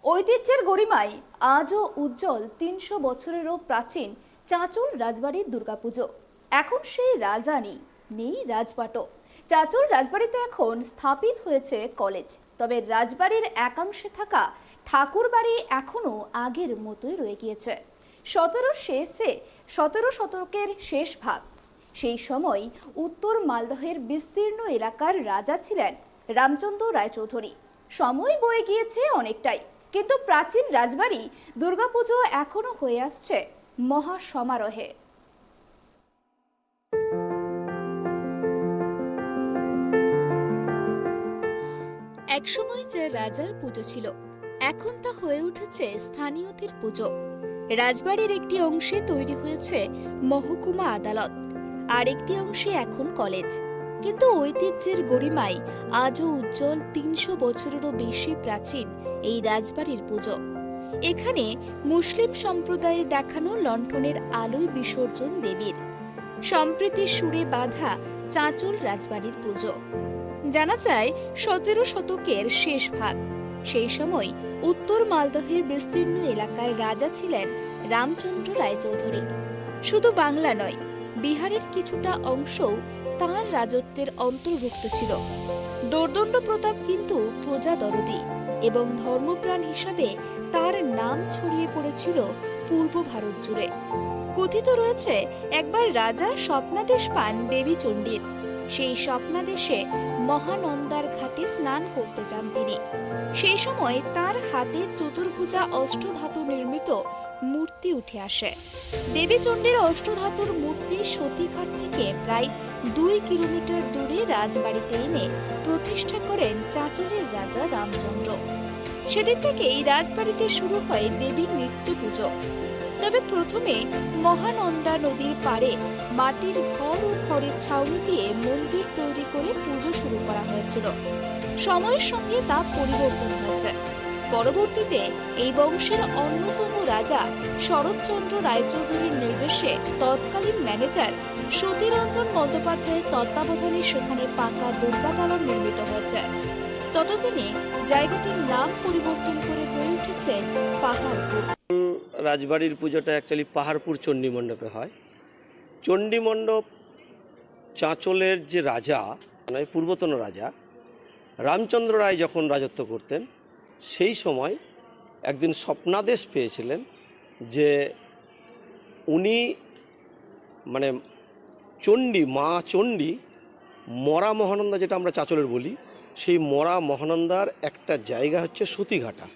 ঐতিহ্যের গরিমায় আজও উজ্জ্বল ৩০০ বছরেরও প্রাচীন চাঁচল রাজবাড়ির দুর্গাপুজো। এখন সেই রাজা নেই রাজবাটও। চাঁচল রাজবাড়িতে এখন স্থাপিত হয়েছে কলেজ, তবে রাজবাড়ির একাংশে থাকা ঠাকুর বাড়ি এখনো আগের মতোই রয়ে গিয়েছে। ১৭ শতকের শেষ ভাগ। সেই সময় উত্তর মালদহের বিস্তীর্ণ এলাকার রাজা ছিলেন রামচন্দ্র রায়চৌধুরী। সময় বয়ে গিয়েছে অনেকটাই, কিন্তু প্রাচীন রাজবাড়ি দুর্গাপুজো এখনো হয়ে আসছে মহা সমারোহে। একসময় যে রাজার পুজো ছিল, এখন তা হয়ে উঠেছে স্থানীয়দের পুজো। রাজবাড়ির একটি অংশে তৈরি হয়েছে মহকুমা আদালত, আর একটি অংশে এখন কলেজ। কিন্তু ঐতিহ্যের গরিমায় আজও উজ্জ্বল ৩০০ বছরেরও বেশি প্রাচীন এই রাজবাড়ির পুজো। এখানে মুসলিম সম্প্রদায়ের দেখানো লণ্ঠনের আলোয় বিসর্জন দেবীর। সম্প্রীতির সুরে বাঁধা চাঁচল রাজবাড়ির পুজো। জানা যায় ১৭ শতকের শেষ ভাগ। সেই সময় উত্তর মালদহের বিস্তীর্ণ এলাকার রাজা ছিলেন রামচন্দ্র রায়চৌধুরী। শুধু বাংলা নয়, বিহারের কিছুটা অংশও তাঁর রাজত্বের অন্তর্ভুক্ত ছিল। দোর্দণ্ড প্রতাপ কিন্তু প্রজা দরদী এবং ধর্মপ্রাণ হিসাবে তার নাম ছড়িয়ে পড়েছিল পূর্ব ভারত জুড়ে। কথিত রয়েছে, একবার রাজা স্বপ্নাদেশ পান দেবী চণ্ডীর। সেই স্বপ্নাদেশে মহানন্দার ঘাটে স্নান করতে যান তিনি। সেই সময় তার হাতে চতুর্ভুজা অষ্টধাতু নির্মিত মূর্তি উঠে আসে। দেবী চণ্ডীর অষ্টধাতুর মূর্তি সতীঘাট থেকে প্রায় ২ কিলোমিটার দূরে রাজবাড়িতে এনে প্রতিষ্ঠা করেন চাঁচলের রাজা রামচন্দ্র। সেদিন থেকেই রাজবাড়িতে শুরু হয় দেবীর নিত্য পুজো। তবে প্রথমে মহানন্দা নদীর পাড়ে মাটির ঘর ও খড়ের ছাউনি দিয়ে মন্দির তৈরি করে পুজো শুরু করা হয়েছিল। সময়ের সঙ্গে তা পরিবর্তন হয়েছে। পরবর্তীতে এই বংশের অন্যতম রাজা শরৎচন্দ্র রায়চৌধুরীর নির্দেশে তৎকালীন ম্যানেজার সতীরঞ্জন বন্দ্যোপাধ্যায়ের তত্ত্বাবধানে সেখানে পাকা দুর্গাদালন নির্মিত হয়েছে। ততদিনে জায়গাটির নাম পরিবর্তন করে হয়ে উঠেছে পাহাড়পুর। রাজবাড়ির পুজোটা অ্যাকচুয়ালি পাহাড়পুর চণ্ডী মণ্ডপে হয়। চণ্ডী মণ্ডপ চাঁচলের যে রাজা, মানে পূর্বতন রাজা রামচন্দ্র রায় যখন রাজত্ব করতেন, সেই সময় একদিন স্বপ্নাদেশ পেয়েছিলেন যে উনি মানে মা চণ্ডী মরা মহানন্দা, যেটা আমরা চাঁচলের বলি, সেই মরা মহানন্দার একটা জায়গা হচ্ছে সতীঘাটা,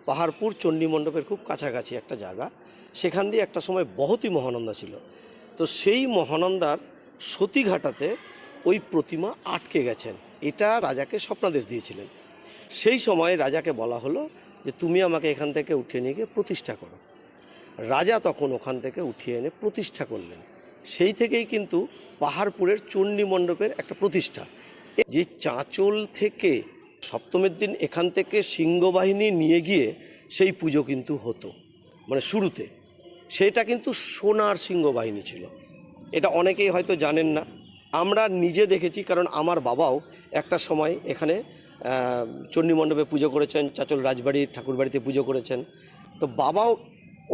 পাহাড়পুর চণ্ডী মণ্ডপের খুব কাছাকাছি একটা জায়গা। সেখান দিয়ে একটা সময় বহতি মহানন্দা ছিল। তো সেই মহানন্দার সতীঘাটাতে ওই প্রতিমা আটকে গেছেন, এটা রাজাকে স্বপ্নাদেশ দিয়েছিলেন। সেই সময় রাজাকে বলা হলো যে তুমি আমাকে এখান থেকে উঠিয়ে নিয়ে গিয়ে প্রতিষ্ঠা করো। রাজা তখন ওখান থেকে উঠিয়ে এনে প্রতিষ্ঠা করলেন। সেই থেকেই কিন্তু পাহাড়পুরের চণ্ডী মণ্ডপের একটা প্রতিষ্ঠা। যে চাঁচল থেকে সপ্তমীর দিন এখান থেকে সিংহবাহিনী নিয়ে গিয়ে সেই পুজো কিন্তু হতো, মানে শুরুতে সেটা কিন্তু সোনার সিংহবাহিনী ছিল। এটা অনেকেই হয়তো জানেন না, আমরা নিজে দেখেছি, কারণ আমার বাবাও একটা সময় এখানে চণ্ডী মণ্ডপে পুজো করেছেন, চাঁচল রাজবাড়ির ঠাকুরবাড়িতে পুজো করেছেন। তো বাবাও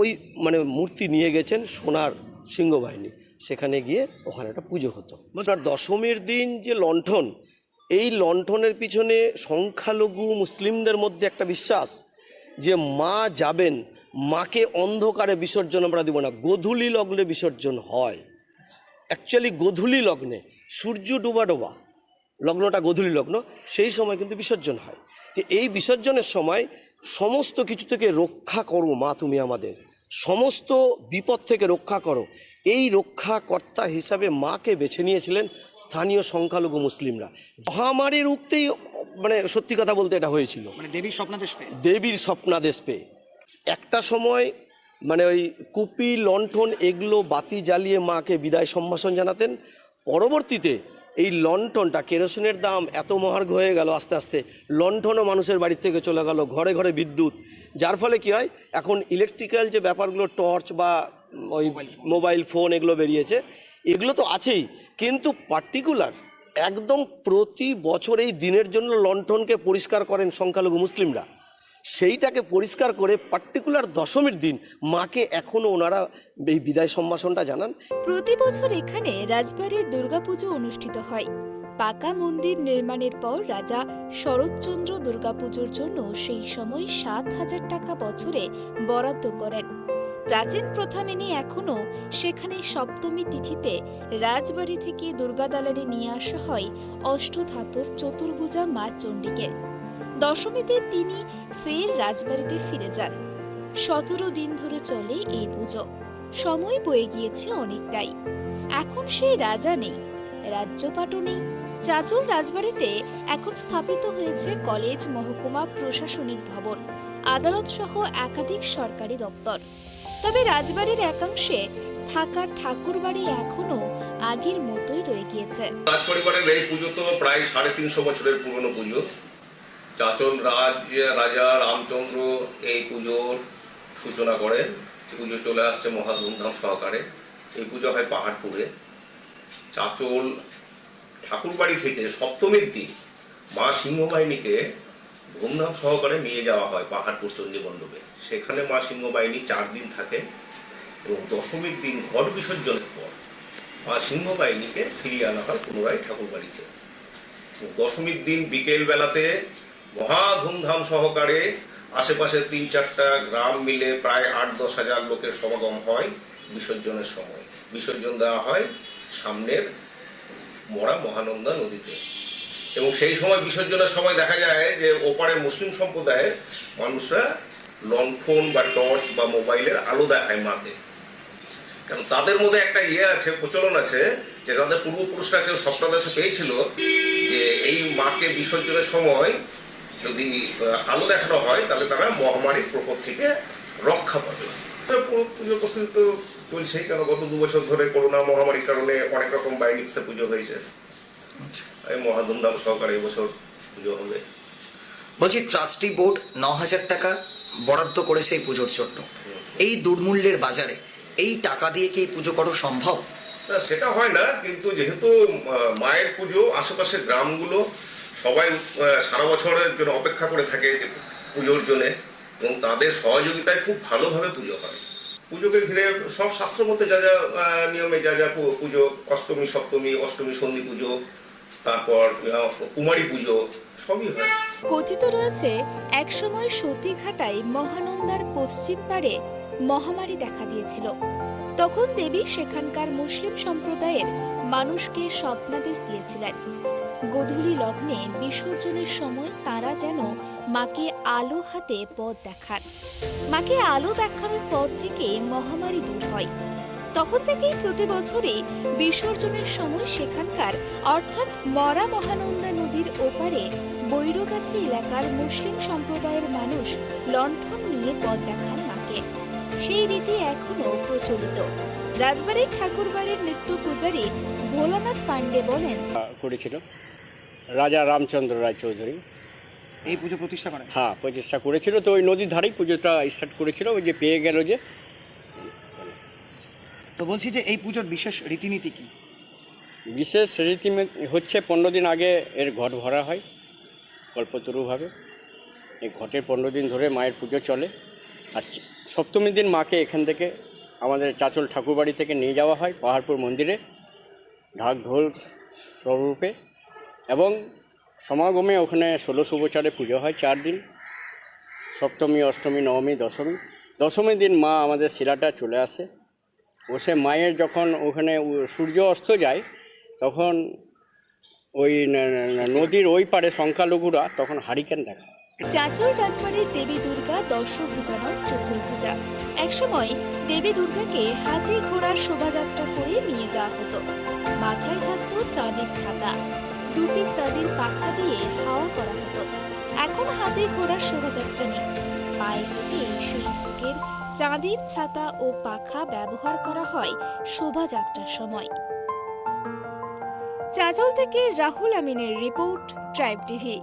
ওই মানে মূর্তি নিয়ে গেছেন সোনার সিংহবাহিনী, সেখানে গিয়ে ওখানে একটা পুজো হতো। আর দশমীর দিন যে লণ্ঠন, এই লণ্ঠনের পিছনে সংখ্যালঘু মুসলিমদের মধ্যে একটা বিশ্বাস যে মা যাবেন, মাকে অন্ধকারে বিসর্জন আমরা দেব না, গোধূলি লগ্নে বিসর্জন হয়। অ্যাকচুয়ালি গোধূলি লগ্নে, সূর্য ডোবা লগ্নটা গোধূলি লগ্ন, সেই সময় কিন্তু বিসর্জন হয়। তো এই বিসর্জনের সময় সমস্ত কিছু থেকে রক্ষা করো মা, তুমি আমাদের সমস্ত বিপদ থেকে রক্ষা করো, এই রক্ষাকর্তা হিসাবে মাকে বেছে নিয়েছিলেন স্থানীয় সংখ্যালঘু মুসলিমরা। মহামারীর উক্তেই মানে সত্যি কথা বলতে এটা হয়েছিল, মানে দেবীর স্বপ্নাদেশ পেয়ে একটা সময় মানে ওই কুপি লণ্ঠন এগুলো বাতি জ্বালিয়ে মাকে বিদায় সম্ভাষণ জানাতেন। পরবর্তীতে এই লণ্ঠনটা, কেরোসিনের দাম এত মহার্ঘ হয়ে গেল, আস্তে আস্তে লণ্ঠনও মানুষের বাড়ির থেকে চলে গেল, ঘরে ঘরে বিদ্যুৎ, যার ফলে কি হয় এখন ইলেকট্রিক্যাল যে ব্যাপারগুলো, টর্চ বা ওই মোবাইল ফোন এগুলো বেরিয়েছে, এগুলো তো আছেই, কিন্তু পার্টিকুলার একদম প্রতি বছর এই দিনের জন্য লণ্ঠনকে পরিষ্কার করেন সংখ্যালঘু মুসলিমরা। সেইটাকে পরিষ্কার করে পার্টিকুলার দশমীর দিন মাকে এখনও ওনারা এই বিদায় সম্ভাষণটা জানান। প্রতি বছর এখানে রাজবাড়ির দুর্গাপুজো অনুষ্ঠিত হয়। পাকা মন্দির নির্মাণের পর রাজা শরৎচন্দ্র দুর্গাপুজোর জন্য সেই সময় 7,000 টাকা বছরে বরাদ্দ করেন। প্রাচীন প্রথা মেনে এখনও সেখানে সপ্তমী তিথিতে রাজবাড়ি থেকে দুর্গাদালানে নিয়ে আসা হয় অষ্টধাতুর চতুর্ভুজা মা চণ্ডীকে। দশমীতে তিনি ফের রাজবাড়িতে ফিরে যান। 17 দিন ধরে চলে এই পুজো। সময় বয়ে গিয়েছে অনেকটাই। এখন সেই রাজা নেই, রাজ্যপাটও নেই। চাচল রাজবাড়িতে এখন স্থাপিত হয়েছে কলেজ, মহকুমা প্রশাসনিক ভবন, আদালত সহ একাধিক সরকারি দপ্তর। তবে রাজবাড়ির একাংশে থাকা ঠাকুরবাড়ি এখনো আগের মতোই রয়ে গিয়েছে। রাজপরিবারের এই পুজো তো প্রায় 350 বছরের পুরনো পুজো। চাচল রাজা রামচন্দ্র এই পুজোর সূচনা করেন। পুজো চলে আসছে মহা ধুমধাম সহকারে। এই পুজো হয় পাহাড়পুরে। চাচল ঠাকুরবাড়ি থেকে সপ্তমীর দিন মা সিংহবাহিনীকে ধুমধাম সহকারে নিয়ে যাওয়া হয় পাহাড়পুর চণ্ডী মণ্ডপে। সেখানে মা সিংহবাহিনী 4 দিন থাকে এবং দশমীর দিন ঘট বিসর্জনের পর মা সিংহবাহিনীকে ফিরিয়ে আনা হয় পুনরায় ঠাকুরবাড়িতে। দশমীর দিন বিকেল বেলাতে মহা ধুমধাম সহকারে আশেপাশে 3-4টা গ্রাম মিলে প্রায় 8-10 হাজার লোকের সমাগম হয়। বিসর্জনের সময় বিসর্জন দেওয়া হয় সামনের মরা মহানন্দা নদীতে এবং সেই সময় বিসর্জনের সময় দেখা যায় যে ওপারে মুসলিম সম্প্রদায়ের মানুষরা লণ্ঠন বা টর্চ বা মোবাইলের আলো দেখায় মাকে। কারণ তাদের মধ্যে একটা আছে, প্রচলন আছে যে তাদের পূর্বপুরুষরা কেউ স্বপ্নাদেশে পেয়েছিল যে এই মাকে বিসর্জনের সময় যদি আলো দেখানো হয় তাহলে তারা মহামারীর প্রকোপ থেকে রক্ষা পাবে। পুজো প্রস্তুতি তো চলছেই, কেন গত 2 বছর ধরে করোনা মহামারীর কারণে অনেক রকম বাইনিক্সে পুজো হয়েছে। এই মহা ধুমধাম সহকারে এবছর পুজো হবে। বলছি, ট্রাস্টি বোর্ড 9,000 টাকা বরাদ্দ করেছে এই পুজোর জন্য। এই দুর্মূল্যের বাজারে এই টাকা দিয়ে কি পুজো করা সম্ভব? না, সেটা হয় না, কিন্তু যেহেতু মায়ের পুজো আশেপাশের গ্রামগুলো সবাই সারা বছরের জন্য অপেক্ষা করে থাকে যে পুজোর জন্যে, এবং তাদের সহযোগিতায় খুব ভালোভাবে পুজো হয়। পুজোকে ঘিরে সব শাস্ত্র মতে যা যা নিয়মে যা যা পুজো, অষ্টমী সপ্তমী, অষ্টমী সন্ধি পুজো, তারপর কুমারী পুজো সবই হয়। কথিত রয়েছে একসময় সতীঘাটায় মহানন্দার পশ্চিম পাড়ে মহামারী দেখা দিয়েছিল। তখন দেবী সেখানকার মুসলিম সম্প্রদায়ের মানুষকে স্বপ্নাদেশ দিয়েছিলেন গোধূলি লগ্নে বিসর্জনের সময় তারা যেন মাকে আলো হাতে পথ দেখান। মাকে আলো দেখানোর পর থেকে মহামারী দূর হয়। তখন থেকেই প্রতি বছরই বিসর্জনের সময় সেখানকার অর্থাৎ মরা মহানন্দা নদীর ওপারে বৈরগাছি এলাকার মুসলিম সম্প্রদায়ের মানুষ লণ্ঠন নিয়ে পথ দেখান মাকে। সেই রীতি এখনো প্রচলিত। রাজবাড়ির ঠাকুরবাড়ির নিত্য পূজারী ভোলানাথ পাণ্ডে বলেন, করেছিল রাজা রামচন্দ্র রায় চৌধুরী। এই পুজো প্রতিষ্ঠা করেন? হ্যাঁ, প্রতিষ্ঠা করেছিল। তো ওই নদীর ধারেই পুজোটা স্টার্ট করেছিল, ওই যে পেয়ে গেল যে। তো বলছি যে এই পুজোর বিশেষ রীতিনীতি কি? বিশেষ রীতি হচ্ছে 15 দিন আগে এর ঘট ভরা হয় কল্পতরুভাবে। এই ঘটের 15 দিন ধরে মায়ের পুজো চলে। আর সপ্তমীর দিন মাকে এখান থেকে আমাদের চাচল ঠাকুরবাড়ি থেকে নিয়ে যাওয়া হয় পাহাড়পুর মন্দিরে ঢাক ঢোল স্বরূপে, এবং সমাগমে ওখানে 16 উপচারে পুজো হয় 4 দিন, সপ্তমী, অষ্টমী, নবমী, দশমী। দশমীর দিন মা আমাদের শিলাটা চলে আসে। বসে মায়ের যখন ওখানে সূর্য অস্ত যায় তখন ওই নদীর ওই পারে সংখ্যালঘুরা তখন হারিকেন দেখা। চাচল রাজবাড়ির দেবী দুর্গা দশভুজা নয়, চতুর্ভুজা। একসময় দেবী দুর্গাকে হাতি ঘোড়ার শোভাযাত্রা করে নিয়ে যাওয়া হতো। মাথায় থাকতো চাঁদের ছাতা, 2টি চাঁদের পাখা দিয়ে হাওয়া করা হতো। এখন হাতি ঘোড়ার শোভাযাত্রা নেই, পায়ে হেঁটে সেই যুগের চাঁদের ছাতা ও পাখা ব্যবহার করা হয় শোভাযাত্রার সময়। চাচল থেকে রাহুল আমিনের রিপোর্ট, ট্রাইব টিভি।